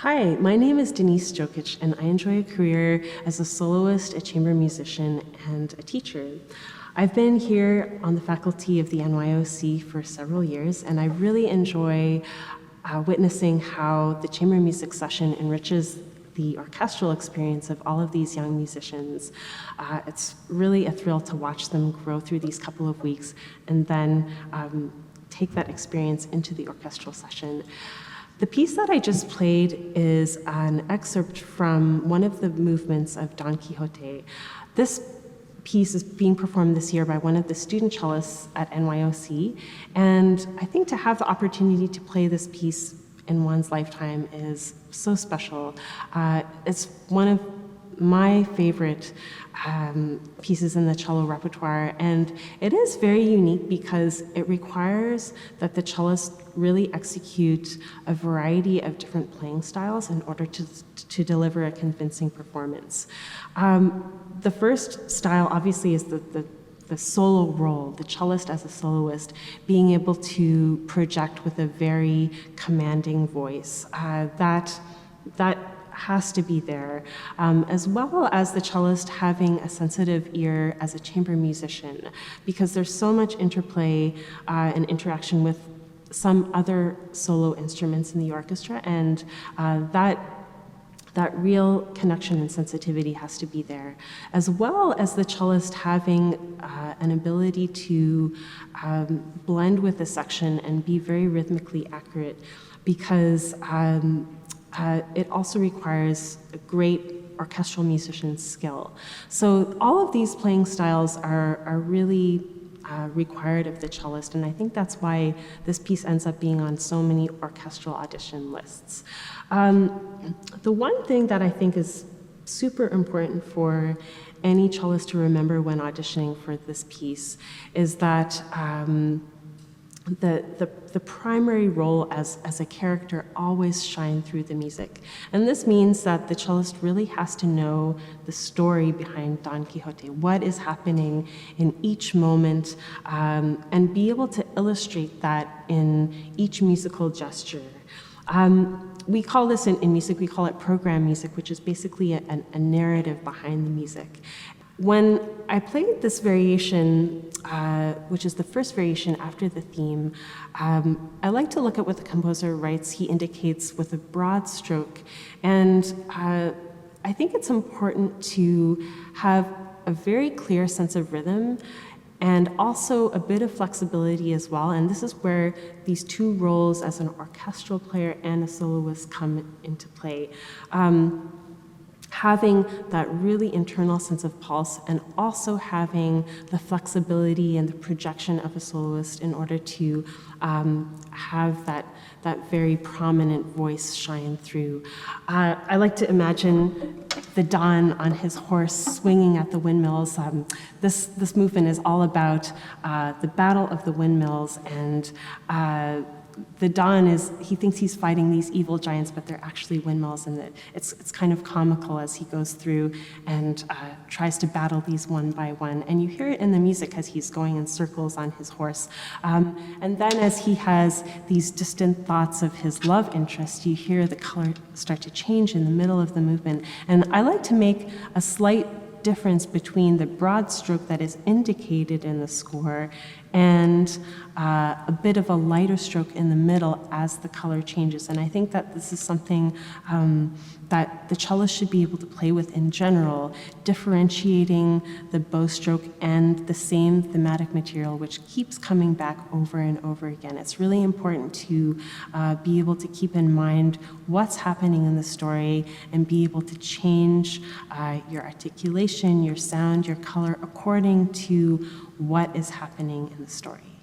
Hi, my name is Denise Djokic, and I enjoy a career as a soloist, a chamber musician, and a teacher. I've been here on the faculty of the NYOC for several years, and I really enjoy witnessing how the chamber music session enriches the orchestral experience of all of these young musicians. It's really a thrill to watch them grow through these couple of weeks and then take that experience into the orchestral session. The piece that I just played is an excerpt from one of the movements of Don Quixote. This piece is being performed this year by one of the student cellists at NYOC, and I think to have the opportunity to play this piece in one's lifetime is so special. It's one of my favorite pieces in the cello repertoire, and it is very unique because it requires that the cellist really execute a variety of different playing styles in order to deliver a convincing performance. The first style obviously is the solo role, the cellist as a soloist, being able to project with a very commanding voice. That has to be there, as well as the cellist having a sensitive ear as a chamber musician, because there's so much interplay and interaction with some other solo instruments in the orchestra, and that real connection and sensitivity has to be there, as well as the cellist having an ability to blend with the section and be very rhythmically accurate, because it also requires a great orchestral musician's skill. So all of these playing styles are really required of the cellist, and I think that's why this piece ends up being on so many orchestral audition lists. The one thing that I think is super important for any cellist to remember when auditioning for this piece is that the primary role as a character always shine through the music. And this means that the cellist really has to know the story behind Don Quixote, what is happening in each moment, and be able to illustrate that in each musical gesture. We call this in music, we call it program music, which is basically a narrative behind the music. When I played this variation, which is the first variation after the theme, I like to look at what the composer writes. He indicates with a broad stroke, and I think it's important to have a very clear sense of rhythm and also a bit of flexibility as well. And this is where these two roles as an orchestral player and a soloist come into play. Having that really internal sense of pulse and also having the flexibility and the projection of a soloist in order to have that very prominent voice shine through. I like to imagine the Don on his horse swinging at the windmills. This movement is all about the battle of the windmills, and the Don he thinks he's fighting these evil giants, but they're actually windmills, and it's kind of comical as he goes through and tries to battle these one by one. And you hear it in the music as he's going in circles on his horse. And then as he has these distant thoughts of his love interest, you hear the color start to change in the middle of the movement. And I like to make a slight difference between the broad stroke that is indicated in the score and a bit of a lighter stroke in the middle as the color changes. And I think that this is something that the cellist should be able to play with in general, differentiating the bow stroke and the same thematic material, which keeps coming back over and over again. It's really important to be able to keep in mind what's happening in the story and be able to change your articulation, your sound, your color according to what is happening in the story.